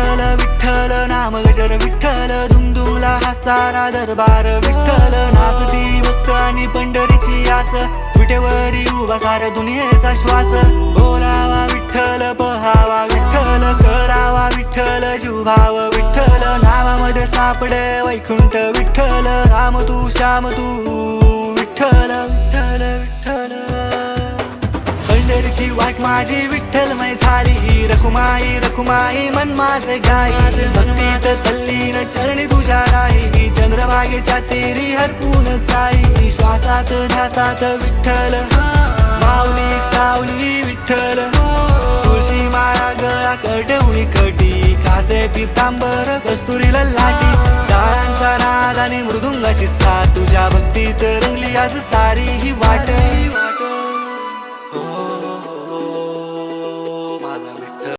विठ्ठल विठ्ठल नाम गजर विठ्ठल, दुमदुमला हा सारा दरबार विठ्ठल. नाचती भक्त आणि पंढरीची आस, विटेवरी उभा साऱ्या दुनियेचा श्वास. बोलावा विठ्ठल पहावा विठ्ठल, करावा विठ्ठल जीवभाव विठ्ठल. नावामध्ये सापडे वैकुंठ विठ्ठल, राम तू श्याम तू विठ्ठल विठ्ठल विठ्ठल. पंढरीची वाट माझी विठ्ठलमय झाली, रखुमाई रखुमाई मन माझे गाई. भक्तीत तल्लीन चरणी तुझ्या राही, चंद्रभागेच्या तेरी हरपून जाई. श्वासात ध्यासात विठ्ठल, माऊली सावली विठ्ठल. तुळशी माळा गळा कटवणी कटी, कासे पितांबर कस्तुरीला लाटी. टाळांचा नाद आणि मृदुंगाची साथ, तुझ्या भक्तीत रंगली आज सारी ही वाट.